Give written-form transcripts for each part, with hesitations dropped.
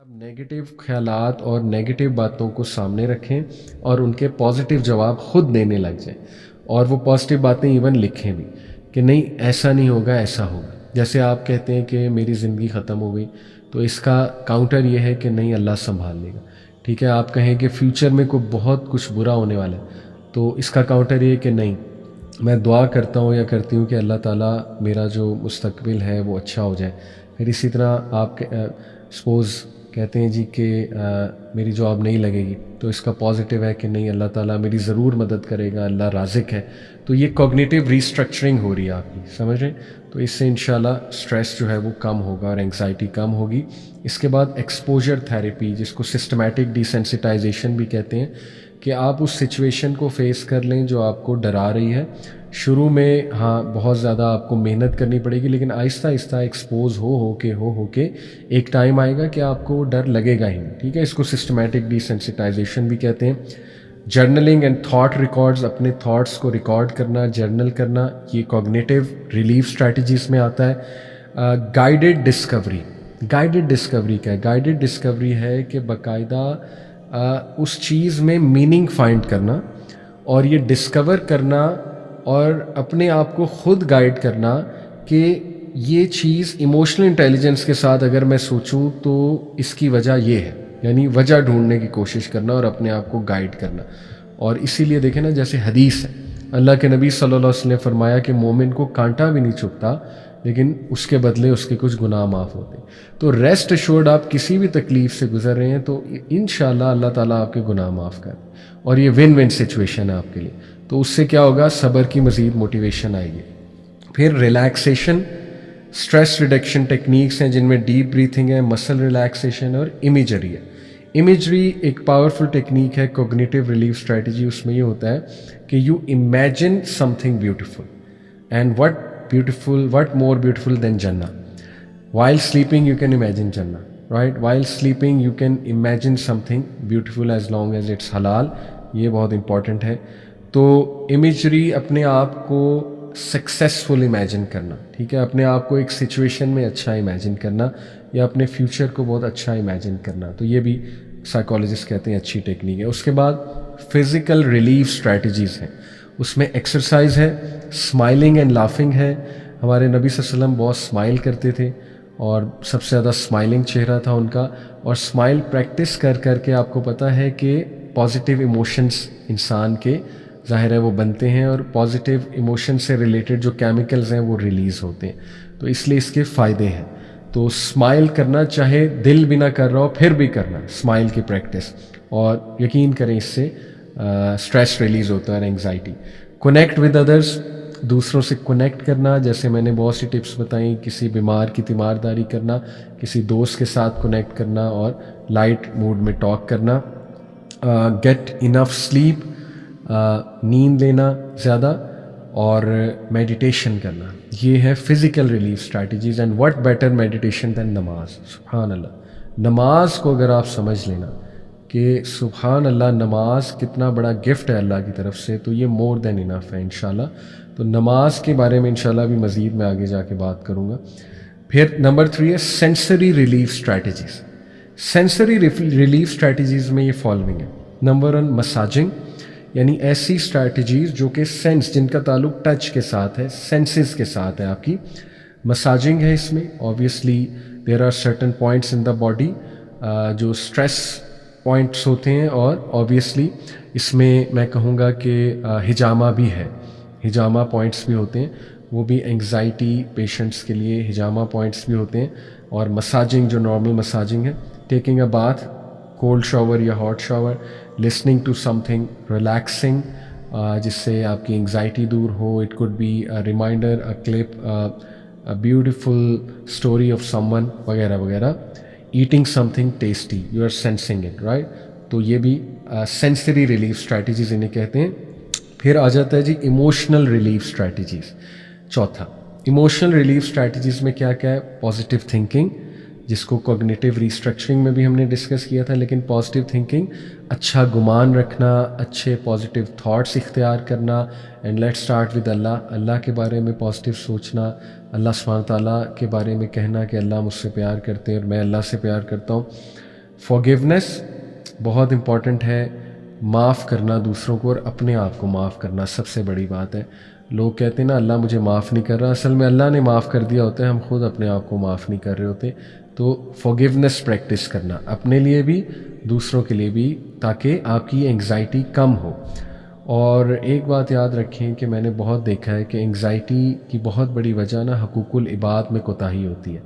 آپ نیگیٹو خیالات اور نیگیٹو باتوں کو سامنے رکھیں اور ان کے پازیٹیو جواب خود دینے لگ جائیں، اور وہ پازیٹیو باتیں ایون لکھیں بھی کہ نہیں ایسا نہیں ہوگا، ایسا ہوگا۔ جیسے آپ کہتے ہیں کہ میری زندگی ختم ہو گئی، تو اس کا کاؤنٹر یہ ہے کہ نہیں، اللہ سنبھال لے گا۔ ٹھیک ہے، آپ کہیں کہ فیوچر میں کوئی بہت کچھ برا ہونے والا ہے، تو اس کا کاؤنٹر یہ ہے کہ نہیں، میں دعا کرتا ہوں یا کرتی ہوں کہ اللہ تعالیٰ میرا جو مستقبل ہے وہ اچھا ہو جائے۔ پھر اسی طرح آپ سپوز کہتے ہیں جی کہ میری جاب نہیں لگے گی، تو اس کا پازیٹیو ہے کہ نہیں، اللہ تعالیٰ میری ضرور مدد کرے گا، اللہ رازق ہے۔ تو یہ کوگنیٹیو ریسٹرکچرنگ ہو رہی ہے آپ کی، سمجھ رہے ہیں؟ تو اس سے انشاءاللہ سٹریس جو ہے وہ کم ہوگا اور انگزائٹی کم ہوگی۔ اس کے بعد ایکسپوجر تھیراپی، جس کو سسٹمیٹک ڈیسینسٹائزیشن بھی کہتے ہیں، کہ آپ اس سچویشن کو فیس کر لیں جو آپ کو ڈرا رہی ہے۔ شروع میں ہاں بہت زیادہ آپ کو محنت کرنی پڑے گی، لیکن آہستہ آہستہ ایکسپوز ہو کے ایک ٹائم آئے گا کہ آپ کو وہ ڈر لگے گا ہی نہیں۔ ٹھیک ہے، اس کو سسٹمیٹک ڈیسینسٹائزیشن بھی کہتے ہیں۔ جرنلنگ اینڈ تھاٹ ریکارڈز، اپنے تھاٹس کو ریکارڈ کرنا، جرنل کرنا، یہ کوگنیٹیو ریلیف اسٹریٹجیز میں آتا ہے۔ گائیڈڈ ڈسکوری، گائیڈڈ ڈسکوری کیا ہے؟ گائیڈڈ ڈسکوری ہے کہ باقاعدہ اس چیز میں میننگ فائنڈ کرنا، اور یہ ڈسکور کرنا اور اپنے آپ کو خود گائیڈ کرنا کہ یہ چیز ایموشنل انٹیلیجنس کے ساتھ اگر میں سوچوں تو اس کی وجہ یہ ہے، یعنی وجہ ڈھونڈنے کی کوشش کرنا اور اپنے آپ کو گائیڈ کرنا۔ اور اسی لیے دیکھیں نا، جیسے حدیث ہے، اللہ کے نبی صلی اللہ علیہ وسلم نے فرمایا کہ مومن کو کانٹا بھی نہیں چبھتا، لیکن اس کے بدلے اس کے کچھ گناہ معاف ہوتے ہیں۔ تو ریسٹ ایشورڈ، آپ کسی بھی تکلیف سے گزر رہے ہیں تو انشاءاللہ اللہ تعالیٰ آپ کے گناہ معاف کر، اور یہ ون ون سچویشن ہے آپ کے لیے۔ تو اس سے کیا ہوگا؟ صبر کی مزید موٹیویشن آئے گی۔ پھر ریلیکسیشن، سٹریس ریڈکشن ٹیکنیکس ہیں جن میں ڈیپ بریتھنگ ہے، مسل ریلیکسیشن اور امیجری ہے۔ امیجری ایک پاورفل ٹیکنیک ہے، کوگنیٹیو ریلیف اسٹریٹجی۔ اس میں یہ ہوتا ہے کہ you imagine some thing beautiful, and what more beautiful than Jannah? While sleeping you can imagine Jannah, right? While sleeping you can imagine something beautiful as long as it's halal. یہ بہت important ہے۔ تو imagery, اپنے آپ کو successful imagine کرنا، ٹھیک ہے، اپنے آپ کو ایک سچویشن میں اچھا امیجن کرنا، یا اپنے فیوچر کو بہت اچھا امیجن کرنا، تو یہ بھی سائیکالوجسٹ کہتے ہیں اچھی ٹیکنیک ہے۔ اس کے بعد فزیکل ریلیف اسٹریٹجیز ہیں، اس میں ایکسرسائز ہے، اسمائلنگ اینڈ لافنگ ہے۔ ہمارے نبی صلی اللہ علیہ وسلم بہت اسمائل کرتے تھے، اور سب سے زیادہ اسمائلنگ چہرہ تھا ان کا، اور اسمائل پریکٹس کر کے آپ کو پتہ ہے کہ پازیٹیو ایموشنز انسان کے ظاہر ہے وہ بنتے ہیں، اور پازیٹیو ایموشن سے ریلیٹڈ جو کیمیکلز ہیں وہ ریلیز ہوتے ہیں، تو اس لیے اس کے فائدے ہیں۔ تو اسمائل کرنا، چاہے دل بھی نہ کر رہا ہو پھر بھی کرنا اسمائل کی پریکٹس، اور یقین کریں اس سے اسٹریس ریلیز ہوتا ہے اور انگزائٹی۔ کنیکٹ ود ادرس، دوسروں سے کنیکٹ کرنا، جیسے میں نے بہت سی ٹپس بتائیں، کسی بیمار کی تیمارداری کرنا، کسی دوست کے ساتھ کنیکٹ کرنا، اور لائٹ موڈ میں ٹاک کرنا۔ گیٹ انف سلیپ، نیند لینا زیادہ، اور میڈیٹیشن کرنا، یہ ہے physical relief strategies. And what better meditation than نماز؟ سبحان اللہ، نماز کو اگر آپ سمجھ لینا کہ سبحان اللہ نماز کتنا بڑا گفٹ ہے اللہ کی طرف سے، تو یہ مور دین انف ہے انشاءاللہ۔ تو نماز کے بارے میں انشاءاللہ بھی مزید میں آگے جا کے بات کروں گا۔ پھر نمبر 3 ہے sensory relief strategies. Sensory relief strategies میں یہ فالوئنگ ہے۔ نمبر 1 مساجنگ، یعنی ایسی اسٹریٹجیز جو کہ سینس، جن کا تعلق ٹچ کے ساتھ ہے، سینسز کے ساتھ ہے آپ کی، مساجنگ ہے اس میں۔ Obviously there are certain points in the body جو اسٹریس پوائنٹس ہوتے ہیں، اور آبویسلی اس میں میں کہوں گا کہ ہجامہ بھی ہے، ہجامہ پوائنٹس بھی ہوتے ہیں، وہ بھی انگزائٹی پیشنٹس کے لیے ہجامہ پوائنٹس بھی ہوتے ہیں۔ اور مساجنگ جو نارمل مساجنگ ہے، taking a bath, cold shower یا hot shower, listening to something relaxing جس سے آپ کی انگزائٹی دور ہو۔ It could be a reminder, a clip, a beautiful story of someone, وغیرہ وغیرہ۔ Eating something tasty, you are sensing it, right? تو یہ بھی سینسری ریلیف اسٹریٹجیز انہیں کہتے ہیں۔ پھر آ جاتا ہے جی ایموشنل ریلیف اسٹریٹجیز، چوتھا۔ ایموشنل ریلیف اسٹریٹجیز میں کیا کیا ہے؟ پازیٹیو تھنکنگ، جس کو کوگنیٹیو ریسٹرکچرنگ میں بھی ہم نے ڈسکس کیا تھا، لیکن پازیٹیو تھنکنگ، اچھا گمان رکھنا، اچھے پازیٹیو تھاٹس اختیار کرنا، اینڈ لیٹ اسٹارٹ ود اللہ، اللہ کے بارے میں پازیٹیو سوچنا، اللہ سبحانہ تعالیٰ کے بارے میں کہنا کہ اللہ مجھ سے پیار کرتے ہیں اور میں اللہ سے پیار کرتا ہوں۔ فارگیونیس بہت امپورٹنٹ ہے، معاف کرنا دوسروں کو اور اپنے آپ کو معاف کرنا سب سے بڑی بات ہے۔ لوگ کہتے ہیں نا اللہ مجھے معاف نہیں کر رہا، اصل میں اللہ نے معاف کر دیا ہوتا ہے، ہم خود اپنے آپ کو معاف نہیں کر رہے ہوتے۔ تو فارگیونیس پریکٹس کرنا اپنے لیے بھی دوسروں کے لیے بھی، تاکہ آپ کی انگزائٹی کم ہو۔ اور ایک بات یاد رکھیں کہ میں نے بہت دیکھا ہے کہ انگزائٹی کی بہت بڑی وجہ نا حقوق العباد میں کوتاہی ہوتی ہے۔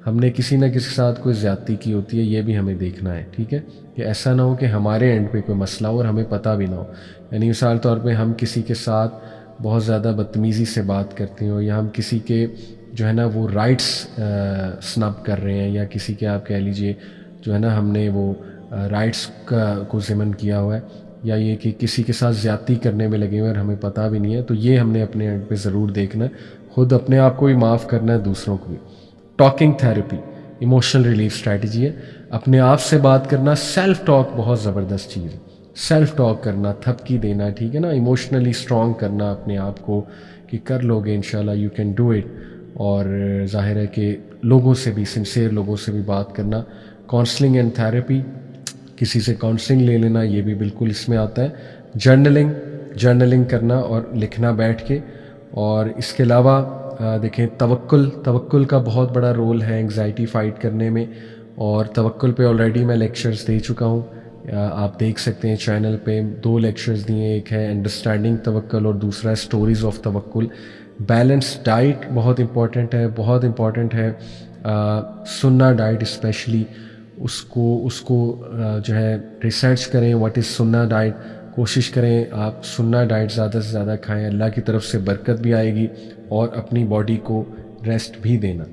ہم نے کسی نہ کسی کے ساتھ کوئی زیادتی کی ہوتی ہے، یہ بھی ہمیں دیکھنا ہے، ٹھیک ہے، کہ ایسا نہ ہو کہ ہمارے اینڈ پہ کوئی مسئلہ ہو اور ہمیں پتہ بھی نہ ہو۔ یعنی مثال طور پہ ہم کسی کے ساتھ بہت زیادہ بدتمیزی سے بات کرتے ہوں، یا ہم کسی کے جو ہے نا وہ رائٹس سنب کر رہے ہیں، یا کسی کے آپ کہہ لیجئے جو ہے نا ہم نے وہ رائٹس کو ضمن کیا ہوا ہے، یا یہ کہ کسی کے ساتھ زیادتی کرنے میں لگے ہوئے اور ہمیں پتہ بھی نہیں ہے، تو یہ ہم نے اپنے اینڈ پہ ضرور دیکھنا ہے، خود اپنے آپ کو بھی معاف کرنا ہے، دوسروں کو بھی۔ Talking therapy emotional relief strategy ہے، اپنے آپ سے بات کرنا۔ سیلف ٹاک بہت زبردست چیز ہے، سیلف ٹاک کرنا، تھپکی دینا، ٹھیک ہے نا، ایموشنلی اسٹرانگ کرنا اپنے آپ کو کہ کر لو گے انشاءاللہ، یو کین ڈو اٹ۔ اور ظاہر ہے کہ لوگوں سے بھی، سنسیئر لوگوں سے بھی بات کرنا۔ کاؤنسلنگ اینڈ تھیراپی، کسی سے کاؤنسلنگ لے لینا، یہ بھی بالکل اس میں آتا ہے۔ جرنلنگ کرنا اور لکھنا بیٹھ کے۔ اور اس کے علاوہ دیکھیں توکل کا بہت بڑا رول ہے انگزائٹی فائٹ کرنے میں، اور توکل پہ آلریڈی میں لیکچرز دے چکا ہوں، آپ دیکھ سکتے ہیں چینل پہ 2 لیکچرز دیے، ایک ہے انڈرسٹینڈنگ توکل اور دوسرا ہے اسٹوریز آف توکل۔ بیلنس ڈائٹ بہت امپورٹنٹ ہے، سننا ڈائٹ اسپیشلی، اس کو جو ہے ریسرچ کریں، واٹ از سننا ڈائٹ، کوشش کریں آپ سننا ڈائٹ زیادہ سے زیادہ کھائیں، اللہ کی طرف سے برکت بھی آئے گی اور اپنی باڈی کو ریسٹ بھی دینا۔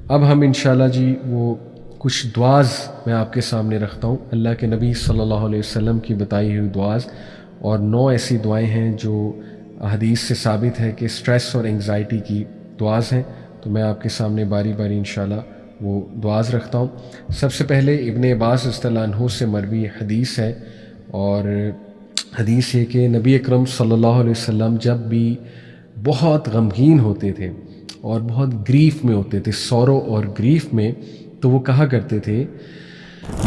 اب ہم انشاءاللہ جی وہ کچھ دعاز میں آپ کے سامنے رکھتا ہوں، اللہ کے نبی صلی اللہ علیہ وسلم کی بتائی ہوئی دعاز، اور 9 ایسی دعائیں ہیں جو حدیث سے ثابت ہے کہ سٹریس اور انگزائٹی کی دعاز ہیں، تو میں آپ کے سامنے باری باری انشاءاللہ وہ دعاز رکھتا ہوں۔ سب سے پہلے ابن عباس رضی اللہ عنہ سے مروی حدیث ہے، اور حدیث ہے کہ نبی اکرم صلی اللہ علیہ وسلم جب بھی بہت غمگین ہوتے تھے اور بہت گریف میں ہوتے تھے، سورو اور گریف میں، تو وہ کہا کرتے تھے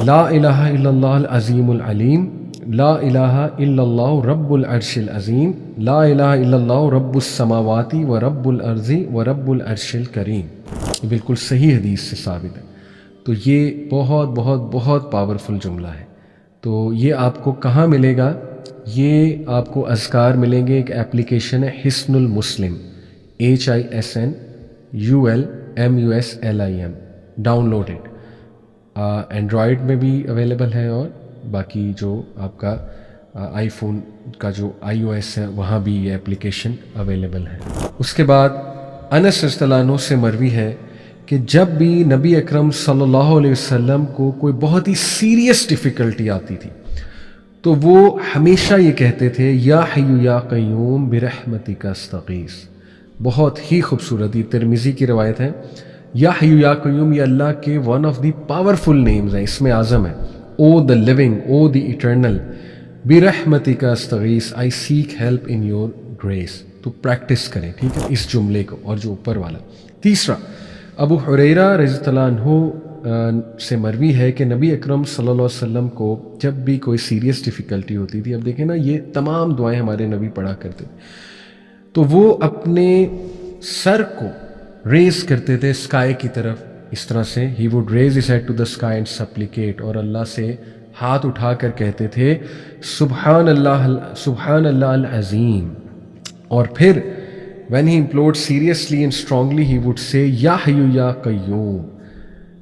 لا الہ الا اللہ العظیم العلیم، لا الہ الا اللہ رب العرش العظیم، لا الہ الا اللہ رب السماوات و رب الارض و رب العرش الکریم۔ یہ بالکل صحیح حدیث سے ثابت ہے۔ تو یہ بہت بہت بہت پاورفل جملہ ہے۔ تو یہ آپ کو کہاں ملے گا؟ یہ آپ کو اذکار ملیں گے، ایک اپلیکیشن ہے حصن المسلم، HISNULMUSLIM، ڈاؤن لوڈ اٹ، اینڈرائڈ میں بھی اویلیبل ہے، اور باقی جو آپ کا آئی فون کا جو iOS ہے وہاں بھی یہ اپلیکیشن اویلیبل ہے۔ اس کے بعد انس رضی اللہ عنہ سے مروی ہے کہ جب بھی نبی اکرم صلی اللہ علیہ وسلم کو کوئی بہت ہی سیریس ڈیفیکلٹی آتی تھی تو وہ ہمیشہ یہ کہتے تھے یا حی یا قیوم برحمتک استغیث۔ بہت ہی خوبصورت، یہ ترمذی کی روایت ہے۔ یا حی یا قیوم یہ اللہ کے one of the powerful names ہیں، اسم اعظم ہے، O the living, O the eternal, برحمتک استغیث، I seek help in your grace. تو پریکٹس کریں، ٹھیک ہے، اس جملے کو اور جو اوپر والا۔ تیسرا، ابو حریرہ رضی اللہ عنہ سے مروی ہے کہ نبی اکرم صلی اللہ علیہ وسلم کو جب بھی کوئی سیریس ڈیفیکلٹی ہوتی تھی، اب دیکھیں نا یہ تمام دعائیں ہمارے نبی پڑھا کرتے تھے، تو وہ اپنے سر کو ریز کرتے تھے اسکائی کی طرف، اس طرح سے ہی would raise his head to the sky and supplicate, اور اللہ سے ہاتھ اٹھا کر کہتے تھے سبحان اللہ العظیم۔ اور پھر when he implored seriously and strongly he would say یا حیو یا قیوم،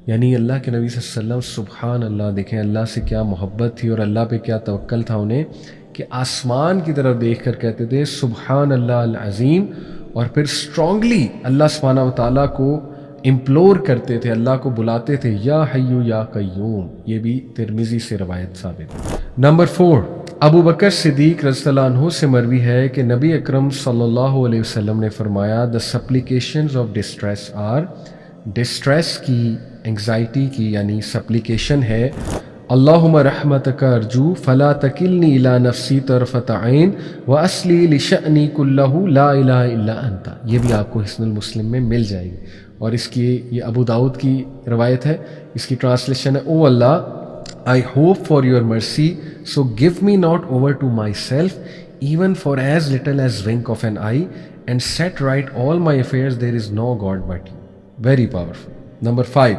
یعنی اللہ کے نبی صلی اللہ علیہ وسلم سبحان اللہ، دیکھیں اللہ سے کیا محبت تھی اور اللہ پہ کیا توکل تھا انہیں کہ آسمان کی طرف دیکھ کر کہتے تھے سبحان اللہ العظیم، اور پھر اسٹرانگلی اللہ سبحانہ و تعالیٰ کو امپلور کرتے تھے، اللہ کو بلاتے تھے یا حیو یا قیوم۔ یہ بھی ترمذی سے روایت ثابت ہے۔ نمبر 4، ابو بکر صدیق رضی اللہ عنہ سے مروی ہے کہ نبی اکرم صلی اللہ علیہ وسلم نے فرمایا دا سپلیکیشنز آف ڈسٹریس آر، ڈسٹریس کی، انگزائٹی کی یعنی سپلیکیشن ہے اللہم رحمتک ارجو فلا تکلنی الی نفسی طرفۃ عین واصلی لشأنی کلہ لا الہ الا انت۔ یہ بھی آپ کو حصن المسلم میں مل جائے گی، اور اس کی یہ ابو داؤد کی روایت ہے، اس کی ٹرانسلیشن ہے او اللہ I hope for your mercy, so give me not over to myself, even for as little as wink of an eye, and set right all my affairs. There is no God but you. Very powerful. Number 5,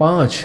5.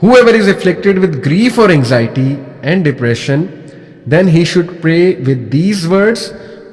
whoever is afflicted with grief or anxiety and depression then he should pray with these words.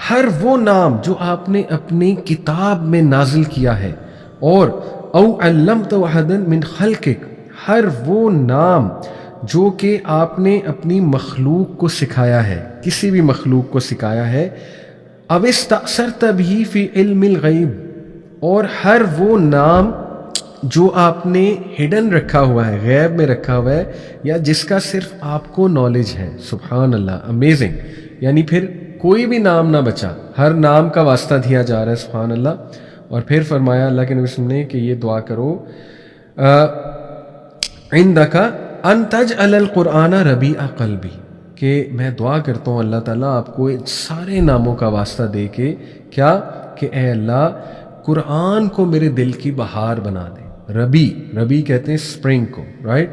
ہر وہ نام جو آپ نے اپنی کتاب میں نازل کیا ہے، اور او علمت احدا من خلقک، ہر وہ نام جو کہ آپ نے اپنی مخلوق کو سکھایا ہے، کسی بھی مخلوق کو سکھایا ہے، او استأثرت به فی علم الغیب، اور ہر وہ نام جو آپ نے ہڈن رکھا ہوا ہے، غیب میں رکھا ہوا ہے، یا جس کا صرف آپ کو نالج ہے. سبحان اللہ، امیزنگ. یعنی پھر کوئی بھی نام نہ بچا، ہر نام کا واسطہ دیا جا رہا ہے. سبحان اللہ. اور پھر فرمایا اللہ کے نبی صلی اللہ علیہ وسلم نے کہ یہ دعا کرو عندک ان تجعل القرآن ربیع قلبی، کہ میں دعا کرتا ہوں اللہ تعالیٰ آپ کو ان سارے ناموں کا واسطہ دے کے کیا، کہ اے اللہ قرآن کو میرے دل کی بہار بنا دے. ربی کہتے ہیں اسپرنگ کو، رائٹ.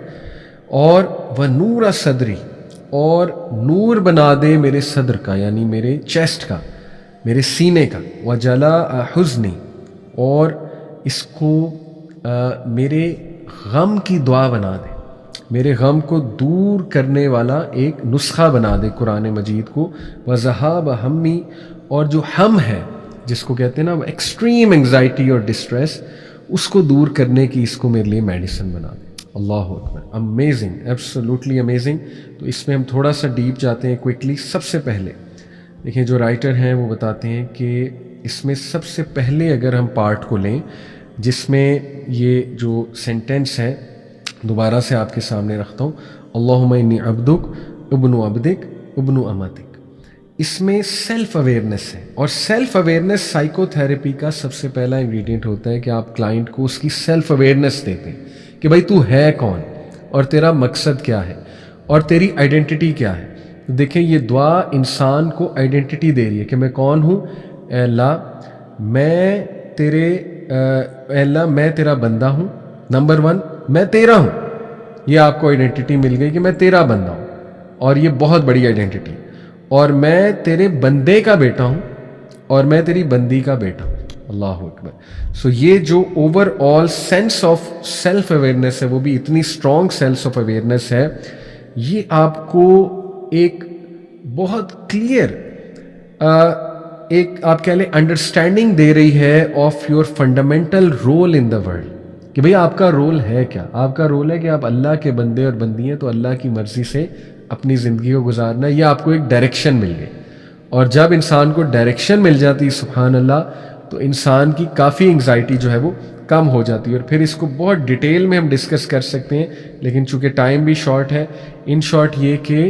اور وہ نور صدری، اور نور بنا دے میرے صدر کا، یعنی میرے چیسٹ کا، میرے سینے کا. وجلاء حزنی، اور اس کو میرے غم کی دعا بنا دے، میرے غم کو دور کرنے والا ایک نسخہ بنا دے قرآن مجید کو. وذہاب ہمی، اور جو ہم ہے جس کو کہتے ہیں نا ایکسٹریم انگزائٹی اور ڈسٹریس، اس کو دور کرنے کی اس کو میرے لیے میڈیسن بنا دے. اللہ اکبر، امیزنگ، ایبسولوٹلی امیزنگ. تو اس میں ہم تھوڑا سا ڈیپ جاتے ہیں کوئکلی. سب سے پہلے دیکھیں جو رائٹر ہیں وہ بتاتے ہیں کہ اس میں سب سے پہلے اگر ہم پارٹ کو لیں جس میں یہ جو سینٹینس ہے، دوبارہ سے آپ کے سامنے رکھتا ہوں، اللہم انی عبدک ابن عبدک ابن امتک. اس میں سیلف اویئرنیس ہے، اور سیلف اویئرنیس سائیکو تھیراپی کا سب سے پہلا انگریڈینٹ ہوتا ہے کہ آپ کلائنٹ کو اس کی سیلف اویئرنیس دیتے ہیں کہ بھائی تو ہے کون، اور تیرا مقصد کیا ہے، اور تیری آئیڈینٹی کیا ہے. دیکھیں یہ دعا انسان کو آئیڈینٹی دے رہی ہے کہ میں کون ہوں. اے اللہ میں تیرے اے اللہ میں تیرا بندہ ہوں. نمبر 1 میں تیرا ہوں، یہ آپ کو آئیڈینٹی مل گئی کہ میں تیرا بندہ ہوں، اور یہ بہت بڑی آئیڈینٹی. اور میں تیرے بندے کا بیٹا ہوں، اور میں تیری بندی کا بیٹا ہوں. اللہ اکبر. سو یہ جو over all sense of self awareness ہے، وہ بھی اتنی اسٹرانگ سینس آف اویئرنیس ہے، یہ آپ کو ایک بہت کلیئر ایک آپ کہہ لیں انڈرسٹینڈنگ دے رہی ہے of your fundamental role in the world, کہ بھئی آپ کا رول ہے کیا. آپ کا رول ہے کہ آپ اللہ کے بندے اور بندی ہیں، تو اللہ کی مرضی سے اپنی زندگی کو گزارنا ہے. یہ آپ کو ایک ڈائریکشن مل گئی، اور جب انسان کو ڈائریکشن مل جاتی ہے سبحان اللہ، تو انسان کی کافی انگزائٹی جو ہے وہ کم ہو جاتی ہے. اور پھر اس کو بہت ڈیٹیل میں ہم ڈسکس کر سکتے ہیں، لیکن چونکہ ٹائم بھی شارٹ ہے. ان شارٹ یہ کہ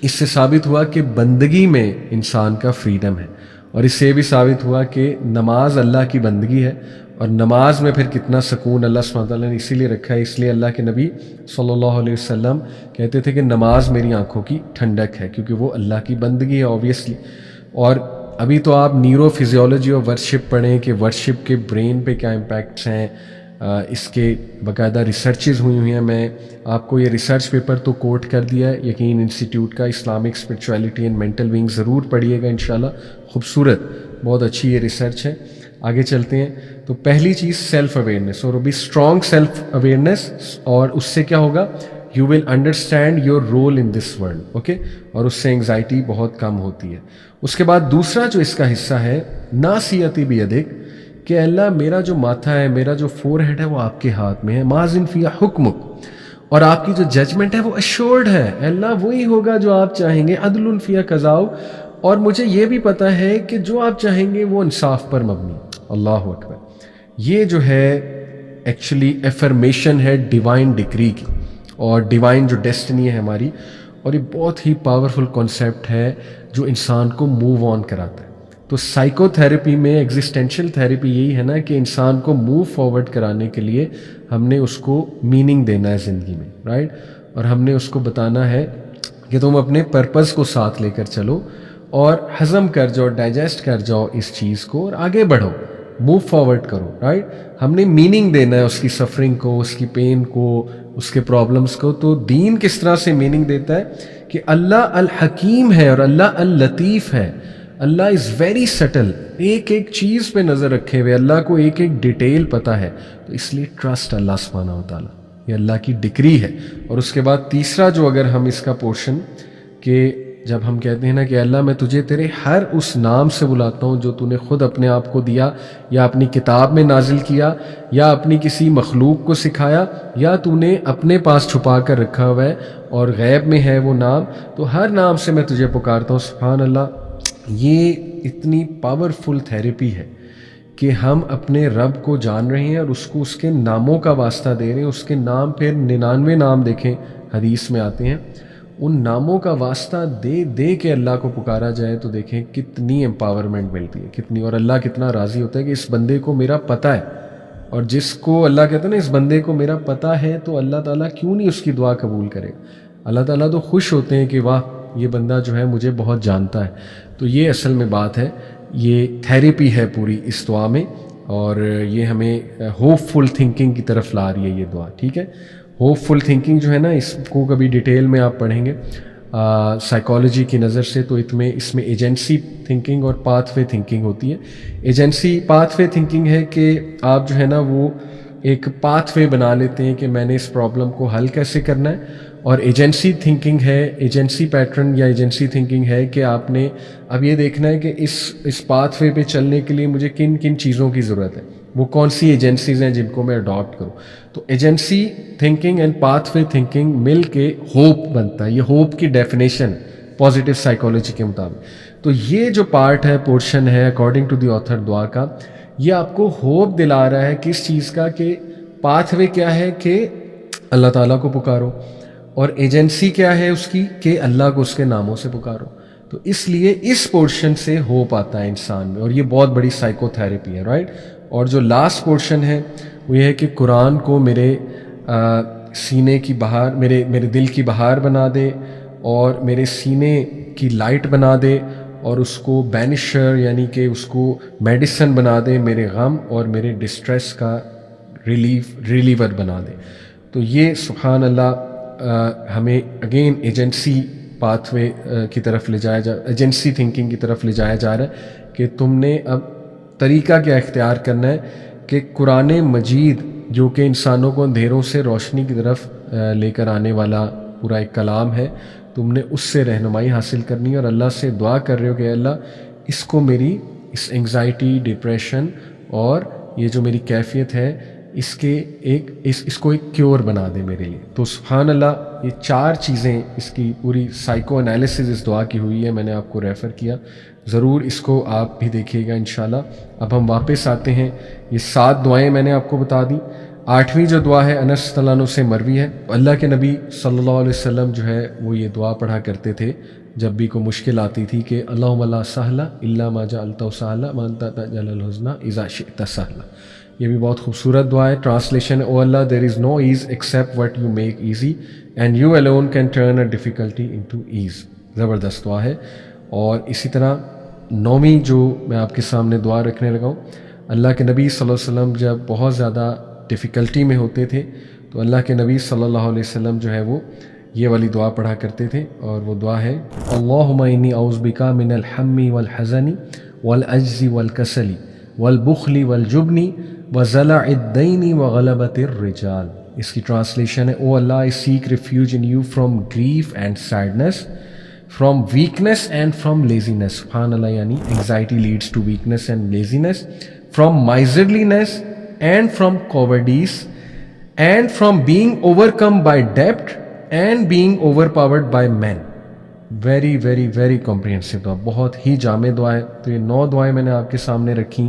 اس سے ثابت ہوا کہ بندگی میں انسان کا فریڈم ہے، اور اس سے بھی ثابت ہوا کہ نماز اللہ کی بندگی ہے، اور نماز میں پھر کتنا سکون اللہ سبحانہ وتعالیٰ نے اسی لیے رکھا ہے. اس لیے اللہ کے نبی صلی اللہ علیہ وسلم کہتے تھے کہ نماز میری آنکھوں کی ٹھنڈک ہے، کیونکہ وہ اللہ کی بندگی ہے آبویسلی. اور ابھی تو آپ نیورو فزیولوجی اور ورشپ پڑھیں کہ ورشپ کے برین پہ کیا امپیکٹس ہیں، اس کے باقاعدہ ریسرچز ہوئی ہیں. میں آپ کو یہ ریسرچ پیپر تو کوٹ کر دیا ہے یقین انسٹیٹیوٹ کا، Islamic spirituality and mental being, ضرور پڑھیے گا انشاءاللہ. خوبصورت، بہت اچھی یہ ریسرچ ہے. آگے چلتے ہیں. تو پہلی چیز سیلف اویئرنیس، اور وہ بھی اسٹرانگ سیلف اویئرنیس، اور اس سے کیا ہوگا، you will understand your role in this world. Okay, اور اس سے انگزائٹی بہت کم ہوتی ہے. اس کے بعد دوسرا جو اس کا حصہ ہے، ناصیتی بیدک، کہ اللہ میرا جو ماتھا ہے، میرا جو فور ہیڈ ہے وہ آپ کے ہاتھ میں ہے. ماذن فی حکمک، اور آپ کی جو ججمنٹ ہے وہ ایشورڈ ہے. اللہ وہی ہوگا جو آپ چاہیں گے. عدل فی قضاء، اور مجھے یہ بھی پتہ ہے کہ جو آپ چاہیں گے وہ انصاف پر مبنی. اللہ اکبر. یہ جو ہے ایکچولی افرمیشن ہے ڈیوائن ڈگری کی، اور ڈیوائن جو ڈیسٹنی ہے ہماری، اور یہ بہت ہی پاورفل کانسیپٹ ہے جو انسان کو موو آن کراتا ہے. تو سائیکو تھیراپی میں ایگزسٹینشل تھیراپی یہی ہے نا کہ انسان کو موو فارورڈ کرانے کے لیے ہم نے اس کو میننگ دینا ہے زندگی میں، رائٹ. اور ہم نے اس کو بتانا ہے کہ تم اپنے پرپز کو ساتھ لے کر چلو، اور ہضم کر جاؤ، ڈائجسٹ کر جاؤ اس چیز کو، اور آگے بڑھو، موو فارورڈ کرو، رائٹ. ہم نے میننگ دینا ہے اس کی سفرنگ کو، اس کی پین کو، اس کے پرابلمس کو. تو دین کس طرح سے میننگ دیتا ہے کہ اللہ الحکیم ہے اور اللہ اللطیف ہے. اللہ از ویری سٹل، ایک ایک چیز پہ نظر رکھے ہوئے، اللہ کو ایک ایک ڈیٹیل پتہ ہے. تو اس لیے ٹرسٹ اللہ سبحانہ و تعالیٰ، یہ اللہ کی ڈگری ہے. اور اس کے بعد تیسرا جو اگر ہم اس کا پورشن کہ جب ہم کہتے ہیں نا کہ اللہ میں تجھے تیرے ہر اس نام سے بلاتا ہوں جو تو نے خود اپنے آپ کو دیا یا اپنی کتاب میں نازل کیا یا اپنی کسی مخلوق کو سکھایا یا تو نے اپنے پاس چھپا کر رکھا ہوا ہے اور غیب میں ہے وہ نام، تو ہر نام سے میں تجھے پکارتا ہوں۔ سبحان اللہ، یہ اتنی پاورفل تھیراپی ہے کہ ہم اپنے رب کو جان رہے ہیں اور اس کو اس کے ناموں کا واسطہ دے رہے ہیں۔ اس کے نام پھر 99 نام دیکھیں حدیث میں آتے ہیں، ان ناموں کا واسطہ دے دے کے اللہ کو پکارا جائے تو دیکھیں کتنی امپاورمنٹ ملتی ہے، کتنی، اور اللہ کتنا راضی ہوتا ہے کہ اس بندے کو میرا پتہ ہے۔ اور جس کو اللہ کہتا ہے نا اس بندے کو میرا پتہ ہے تو اللہ تعالیٰ کیوں نہیں اس کی دعا قبول کرے؟ اللہ تعالیٰ تو خوش ہوتے ہیں کہ واہ یہ بندہ جو ہے مجھے بہت جانتا ہے۔ تو یہ اصل میں بات ہے، یہ تھیراپی ہے پوری اس دعا میں، اور یہ ہمیں ہوپ فل تھنکنگ کی طرف لا رہی ہے یہ دعا، ٹھیک ہے۔ ہوپ فل تھنکنگ جو ہے نا، اس کو کبھی ڈیٹیل میں آپ پڑھیں گے سائیکالوجی کی نظر سے تو اس میں ایجنسی تھنکنگ اور پاتھ وے تھنکنگ ہوتی ہے۔ ایجنسی پاتھ وے تھنکنگ ہے کہ آپ جو ہے نا وہ ایک پاتھ وے بنا لیتے ہیں کہ میں نے اس پرابلم کو حل کیسے کرنا ہے، اور ایجنسی تھنکنگ ہے، ایجنسی پیٹرن یا ایجنسی تھنکنگ ہے کہ آپ نے اب یہ دیکھنا ہے کہ اس پاتھ وے پہ چلنے کے لیے مجھے کن کن چیزوں کی ضرورت ہے، وہ کون سی ایجنسیز ہیں جن کو میں اڈاپٹ کروں۔ تو agency thinking and path way thinking مل کے ہوپ بنتا ہے۔ یہ ہوپ کی ڈیفینیشن پازیٹیو سائیکالوجی کے مطابق۔ تو یہ جو پارٹ ہے، پورشن ہے اکارڈنگ ٹو دی آتھر دعا کا، یہ آپ کو ہوپ دلا رہا ہے کس چیز کا، کہ پاتھ وے کیا ہے کہ اللہ تعالیٰ کو پکارو، اور ایجنسی کیا ہے اس کی کہ اللہ کو اس کے ناموں سے پکارو۔ تو اس لیے اس پورشن سے ہوپ آتا ہے انسان میں، اور یہ بہت بڑی سائیکو تھیراپی ہے، رائٹ۔ اور جو لاسٹ پورشن ہے وہ یہ ہے کہ قرآن کو میرے سینے کی بہار، میرے دل کی بہار بنا دے، اور میرے سینے کی لائٹ بنا دے، اور اس کو بینشر یعنی کہ اس کو میڈیسن بنا دے میرے غم اور میرے ڈسٹریس کا ریلیور بنا دے۔ تو یہ سبحان اللہ ہمیں اگین ایجنسی پاتھ وے کی طرف لے جایا ایجنسی تھنکنگ کی طرف لے جایا جا رہا ہے کہ تم نے اب طریقہ کیا اختیار کرنا ہے کہ قرآن مجید جو کہ انسانوں کو اندھیروں سے روشنی کی طرف لے کر آنے والا پورا ایک کلام ہے، تم نے اس سے رہنمائی حاصل کرنی ہے، اور اللہ سے دعا کر رہے ہو کہ اللہ اس کو میری اس انگزائٹی، ڈپریشن اور یہ جو میری کیفیت ہے اس کو ایک کیور بنا دے میرے لیے۔ تو سبحان اللہ، یہ 4 چیزیں اس کی پوری سائیکو انالیسز اس دعا کی ہوئی ہے، میں نے آپ کو ریفر کیا، ضرور اس کو آپ بھی دیکھیے گا انشاءاللہ۔ اب ہم واپس آتے ہیں، یہ 7 دعائیں میں نے آپ کو بتا دی۔ 8ویں جو دعا ہے انس رضی اللہ عنہ سے مروی ہے، اللہ کے نبی صلی اللہ علیہ وسلم جو ہے وہ یہ دعا پڑھا کرتے تھے جب بھی کوئی مشکل آتی تھی کہ اللہم لا سہل الا ما جعلتہ سہلا وانت تجعل الحزن اذا شئت سہلا۔ یہ بھی بہت خوبصورت دعا ہے۔ ٹرانسلیشن: او اللہ there is no ease except what you make easy and you alone can turn a difficulty into ease. زبردست دعا ہے۔ اور اسی طرح 9ویں جو میں آپ کے سامنے دعا رکھنے لگا ہوں، اللہ کے نبی صلی اللہ علیہ وسلم جب بہت زیادہ ڈیفیکلٹی میں ہوتے تھے تو اللہ کے نبی صلی اللہ علیہ وسلم جو ہے وہ یہ والی دعا پڑھا کرتے تھے، اور وہ دعا ہے اللہم انی اعوذ بک من الہم والحزن والعجز والکسل والبخل والجبن وضلع الدین وغلبۃ الرجال۔ اس کی ٹرانسلیشن ہے: او اللہ I seek refuge in you from grief and sadness, from weakness and from laziness۔ سبحان اللہ، یعنی anxiety leads to weakness and laziness، from miserliness and from cowardice and from being overcome by debt and being overpowered by men۔ Very very very comprehensive دعا، بہت ہی جامع دعا ہے۔ تو یہ 9 دعائیں میں نے آپ کے سامنے رکھیں۔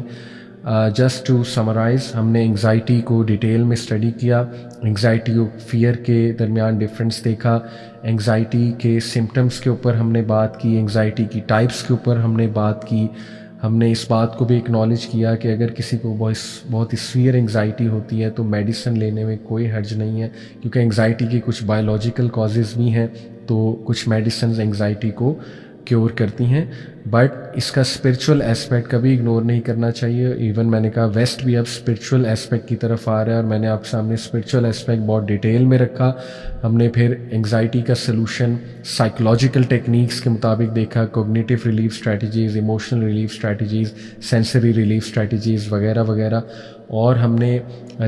جسٹ ٹو سمرائز، ہم نے انگزائٹی کو ڈیٹیل میں اسٹڈی کیا، انگزائٹی اور فیئر کے درمیان ڈفرینس دیکھا، انگزائٹی کے سمٹمز کے اوپر ہم نے بات کی، انگزائٹی کی ٹائپس کے اوپر ہم نے بات کی، ہم نے اس بات کو بھی اکنالج کیا کہ اگر کسی کو بہت ہی سویئر انگزائٹی ہوتی ہے تو میڈیسن لینے میں کوئی حرج نہیں ہے، کیونکہ انگزائٹی کی کچھ بایولوجیکل کازز بھی ہیں، تو کچھ میڈیسنز انگزائٹی کو کیور کرتی ہیں، بٹ اس کا اسپرچول ایسپیکٹ کبھی اگنور نہیں کرنا چاہیے۔ ایون میں نے کہا ویسٹ بھی اب اسپرچول ایسپیکٹ کی طرف آ رہا ہے، اور میں نے آپ کے سامنے اسپرچول ایسپیکٹ بہت ڈیٹیل میں رکھا۔ ہم نے پھر انگزائٹی کا سلوشن سائیکولوجیکل ٹیکنیکس کے مطابق دیکھا، cognitive relief strategies, emotional relief strategies, sensory relief strategies وغیرہ وغیرہ، اور ہم نے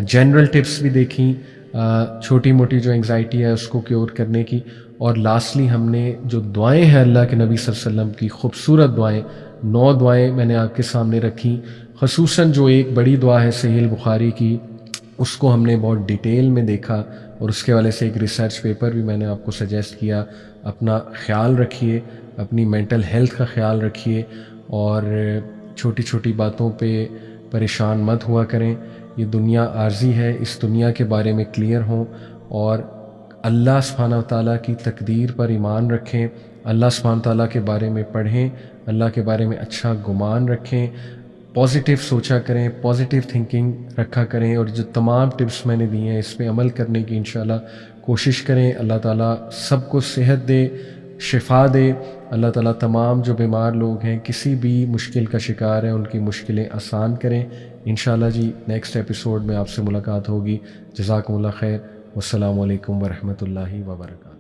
جنرل ٹپس بھی دیکھیں چھوٹی موٹی جو انگزائٹی ہے اس کو کیور کرنے کی. اور لاسٹلی ہم نے جو دعائیں ہیں اللہ کے نبی صلی اللہ علیہ وسلم کی خوبصورت دعائیں 9 دعائیں میں نے آپ کے سامنے رکھی. خصوصاً جو ایک بڑی دعا ہے صحیح البخاری کی اس کو ہم نے بہت ڈیٹیل میں دیکھا اور اس کے والے سے ایک ریسرچ پیپر بھی میں نے آپ کو سجیسٹ کیا. اپنا خیال رکھیے, اپنی مینٹل ہیلتھ کا خیال رکھیے اور چھوٹی چھوٹی باتوں پہ پریشان مت ہوا کریں. یہ دنیا عارضی ہے, اس دنیا کے بارے میں کلیئر ہوں اور اللہ سبحانہ و تعالیٰ کی تقدیر پر ایمان رکھیں. اللہ سبحانہ و تعالیٰ کے بارے میں پڑھیں, اللہ کے بارے میں اچھا گمان رکھیں, پازیٹیو سوچا کریں, پازیٹیو تھنکنگ رکھا کریں. اور جو تمام ٹپس میں نے دی ہیں اس پہ عمل کرنے کی انشاءاللہ کوشش کریں. اللہ تعالیٰ سب کو صحت دے, شفا دے. اللہ تعالیٰ تمام جو بیمار لوگ ہیں, کسی بھی مشکل کا شکار ہیں, ان کی مشکلیں آسان کریں. انشاءاللہ جی نیکسٹ ایپیسوڈ میں آپ سے ملاقات ہوگی. جزاکم اللہ خیر. والسلام علیکم ورحمۃ اللہ وبرکاتہ.